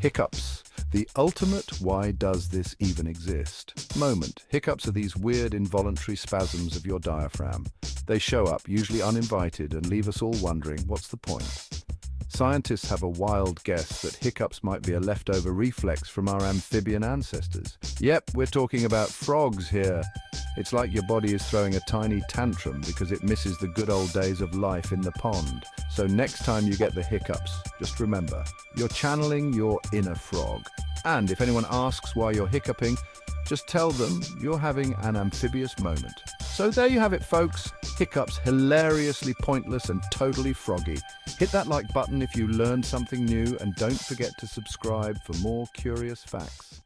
Hiccups, the ultimate why does this even exist moment. Hiccups are these weird involuntary spasms of your diaphragm. They show up, usually uninvited, and leave us all wondering, what's the point? Scientists have a wild guess that hiccups might be a leftover reflex from our amphibian ancestors. Yep, we're talking about frogs here. It's like your body is throwing a tiny tantrum because it misses the good old days of life in the pond. So next time you get the hiccups, just remember, you're channeling your inner frog. And if anyone asks why you're hiccuping, just tell them you're having an amphibious moment. So there you have it, folks. Hiccups, hilariously pointless and totally froggy. Hit that like button if you learned something new, and don't forget to subscribe for more curious facts.